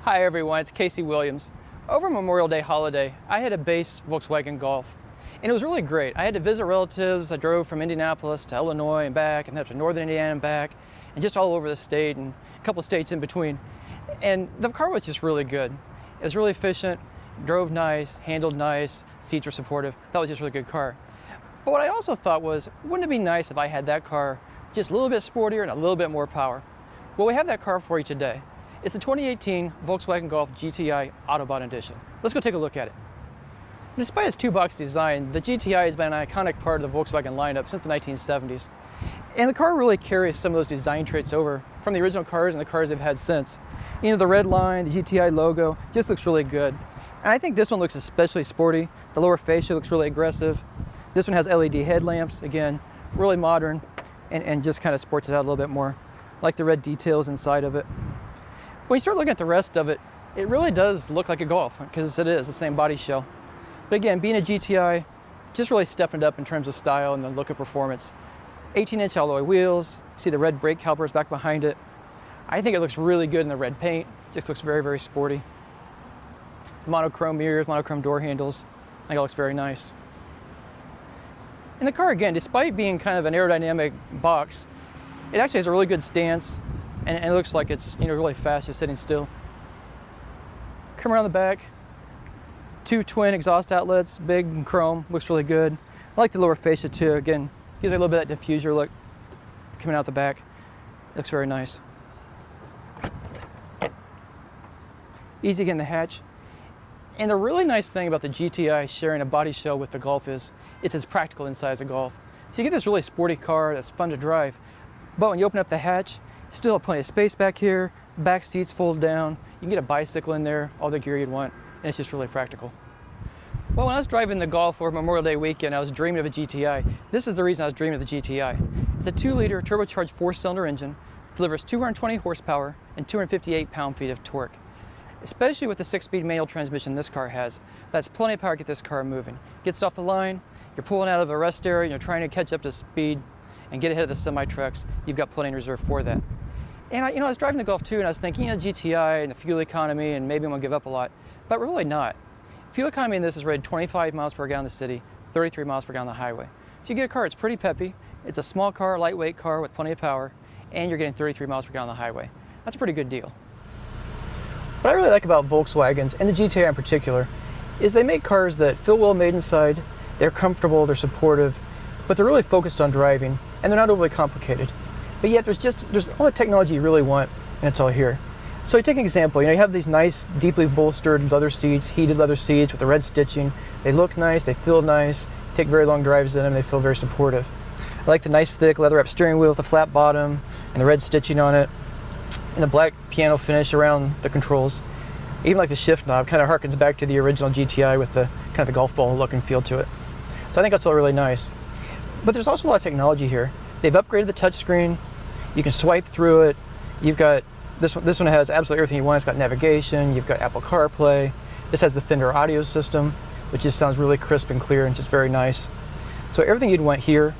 Hi everyone, it's Casey Williams. Over Memorial Day holiday, I had a base Volkswagen Golf, and it was really great. I had to visit relatives. I drove from Indianapolis to Illinois and back, and then up to northern Indiana and back, and just all over the state and a couple states in between. And the car was just really good. It was really efficient, drove nice, handled nice, seats were supportive. That was just a really good car. But what I also thought was, wouldn't it be nice if I had that car just a little bit sportier and a little bit more power? Well, we have that car for you today. It's the 2018 Volkswagen Golf GTI Autobahn Edition. Let's go take a look at it. Despite its two-box design, the GTI has been an iconic part of the Volkswagen lineup since the 1970s. And the car really carries some of those design traits over from the original cars and the cars they've had since. You know, the red line, the GTI logo, just looks really good. And I think this one looks especially sporty. The lower fascia looks really aggressive. This one has LED headlamps, again, really modern, and just kind of sports it out a little bit more. I like the red details inside of it. When you start looking at the rest of it, it really does look like a Golf, because it is the same body shell. But again, being a GTI, just really stepping it up in terms of style and the look of performance. 18-inch alloy wheels, see the red brake calipers back behind it. I think it looks really good in the red paint, just looks very, very sporty. The monochrome mirrors, monochrome door handles, I think it looks very nice. And the car, again, despite being kind of an aerodynamic box, it actually has a really good stance, and it looks like it's, you know, really fast just sitting still. Come around the back, two twin exhaust outlets, big and chrome, looks really good. I like the lower fascia too. Again, gives a little bit of that diffuser look coming out the back. Looks very nice. Easy to get in the hatch. And the really nice thing about the GTI sharing a body shell with the Golf is it's as practical inside as a Golf. So you get this really sporty car that's fun to drive, but when you open up the hatch, you still have plenty of space back here, back seats fold down, you can get a bicycle in there, all the gear you'd want, and it's just really practical. Well, when I was driving the Golf over Memorial Day weekend, I was dreaming of a GTI. This is the reason I was dreaming of the GTI. It's a 2-liter turbocharged 4-cylinder engine, delivers 220 horsepower and 258 pound-feet of torque. Especially with the 6-speed manual transmission this car has, that's plenty of power to get this car moving. Gets off the line, you're pulling out of a rest area, and you're trying to catch up to speed and get ahead of the semi-trucks, you've got plenty in reserve for that. And I was driving the Golf too, and I was thinking, GTI and the fuel economy, and maybe I'm gonna give up a lot, but really not. Fuel economy in this is rated 25 miles per gallon in the city, 33 miles per gallon on the highway. So you get a car, it's pretty peppy, it's a small car, lightweight car with plenty of power, and you're getting 33 miles per gallon on the highway. That's a pretty good deal. What I really like about Volkswagens, and the GTI in particular, is they make cars that feel well made inside, they're comfortable, they're supportive, but they're really focused on driving, and they're not overly complicated. But yet there's all the technology you really want, and it's all here. So you take an example, you have these nice, deeply bolstered leather seats, heated leather seats with the red stitching. They look nice, they feel nice, you take very long drives in them, they feel very supportive. I like the nice, thick, leather-wrapped steering wheel with the flat bottom, and the red stitching on it, and the black piano finish around the controls. Even like the shift knob kind of harkens back to the original GTI with the kind of the golf ball look and feel to it. So I think that's all really nice. But there's also a lot of technology here. They've upgraded the touchscreen. You can swipe through it. You've got, this one has absolutely everything you want. It's got navigation, you've got Apple CarPlay. This has the Fender audio system, which just sounds really crisp and clear and just very nice. So everything you'd want here,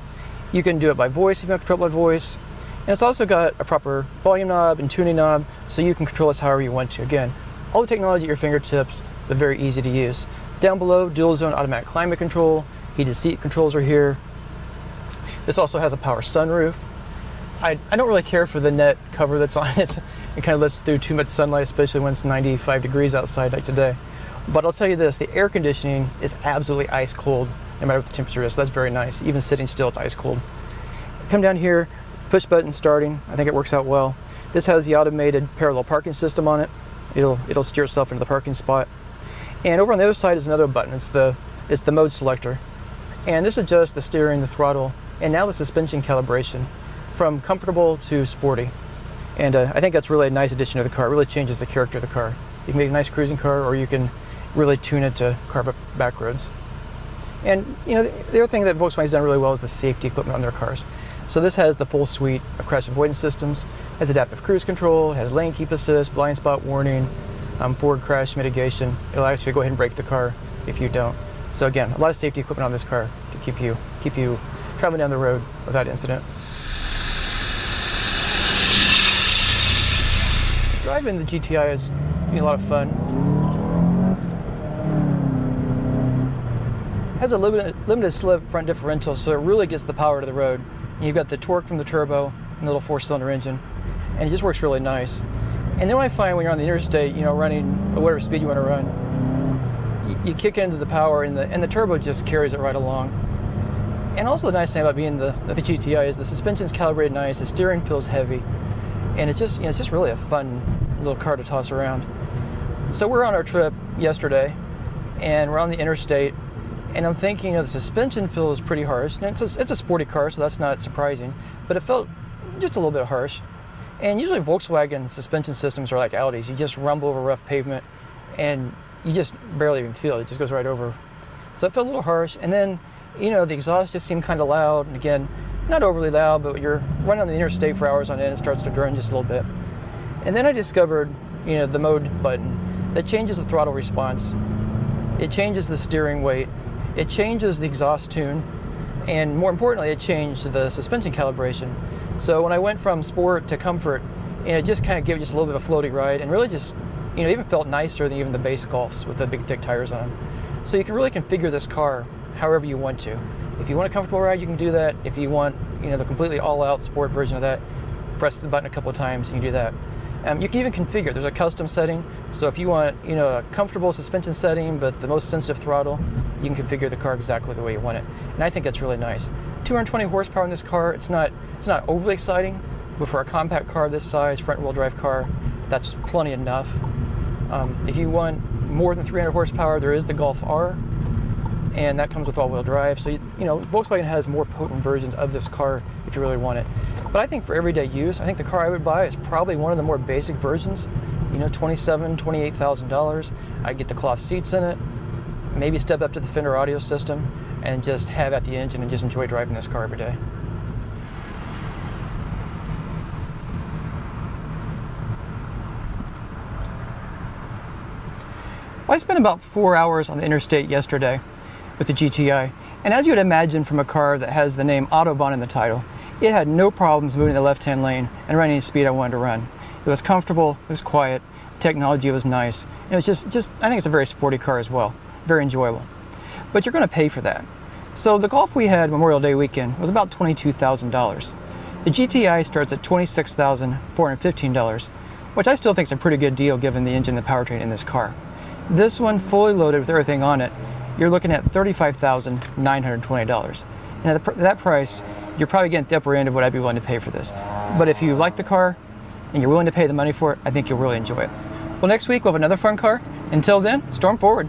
you can do it by voice if you want to control it by voice. And it's also got a proper volume knob and tuning knob, so you can control this however you want to. Again, all the technology at your fingertips, but very easy to use. Down below, dual zone automatic climate control, heated seat controls are here. This also has a power sunroof. I don't really care for the net cover that's on it. It kind of lets through too much sunlight, especially when it's 95 degrees outside like today. But I'll tell you this, the air conditioning is absolutely ice cold, no matter what the temperature is, so that's very nice. Even sitting still, it's ice cold. Come down here, push button starting, I think it works out well. This has the automated parallel parking system on it. It'll steer itself into the parking spot. And over on the other side is another button, it's the mode selector. And this adjusts the steering, the throttle, and now the suspension calibration from comfortable to sporty. And I think that's really a nice addition to the car. It really changes the character of the car. You can make a nice cruising car, or you can really tune it to carve back roads. And the other thing that Volkswagen's done really well is the safety equipment on their cars. So this has the full suite of crash avoidance systems, has adaptive cruise control, has lane keep assist, blind spot warning, forward crash mitigation. It'll actually go ahead and brake the car if you don't. So again, a lot of safety equipment on this car to keep you traveling down the road without incident. Driving the GTI is be a lot of fun. It has a limited slip front differential, so it really gets the power to the road. And you've got the torque from the turbo and the little 4-cylinder engine, and it just works really nice. And then what I find when you're on the interstate, you know, running at whatever speed you want to run, you kick into the power, and the turbo just carries it right along. And also the nice thing about being the GTI is the suspension's calibrated nice, the steering feels heavy, and it's just, you know, it's just really a fun little car to toss around. So we're on our trip yesterday, and we're on the interstate, and I'm thinking, you know, the suspension feels pretty harsh. And it's a sporty car, so that's not surprising, but it felt just a little bit harsh. And usually Volkswagen suspension systems are like Audis. You just rumble over rough pavement, and you just barely even feel it. It just goes right over. So it felt a little harsh. And then, you know, the exhaust just seemed kind of loud. And again, not overly loud, but you're running on the interstate for hours on end, it starts to drone just a little bit. And then I discovered, you know, the mode button that changes the throttle response. It changes the steering weight. It changes the exhaust tune. And more importantly, it changed the suspension calibration. So when I went from sport to comfort, you know, it just kind of gave just a little bit of a floaty ride, and really just, you know, even felt nicer than even the base Golfs with the big thick tires on them. So you can really configure this car however you want to. If you want a comfortable ride, you can do that. If you want, you know, the completely all-out sport version of that, press the button a couple of times and you do that. You can even configure. There's a custom setting. So if you want, you know, a comfortable suspension setting but the most sensitive throttle, you can configure the car exactly the way you want it. And I think that's really nice. 220 horsepower in this car. It's not overly exciting, but for a compact car this size, front-wheel drive car, that's plenty enough. If you want more than 300 horsepower, there is the Golf R, and that comes with all-wheel drive. So, you know, Volkswagen has more potent versions of this car if you really want it. But I think for everyday use, I think the car I would buy is probably one of the more basic versions. You know, $27,000, $28,000. I get the cloth seats in it, maybe step up to the Fender audio system, and just have at the engine and just enjoy driving this car every day. I spent about 4 hours on the interstate yesterday with the GTI, and as you would imagine from a car that has the name Autobahn in the title, it had no problems moving the left-hand lane and running the speed I wanted to run. It was comfortable, it was quiet, the technology was nice, and it was just I think it's a very sporty car as well, very enjoyable. But you're going to pay for that. So the Golf we had Memorial Day weekend was about $22,000. The GTI starts at $26,415, which I still think is a pretty good deal given the engine and the powertrain in this car. This one, fully loaded with everything on it, you're looking at $35,920. And at that price, you're probably getting at the upper end of what I'd be willing to pay for this. But if you like the car and you're willing to pay the money for it, I think you'll really enjoy it. Well, next week we'll have another fun car. Until then, storm forward.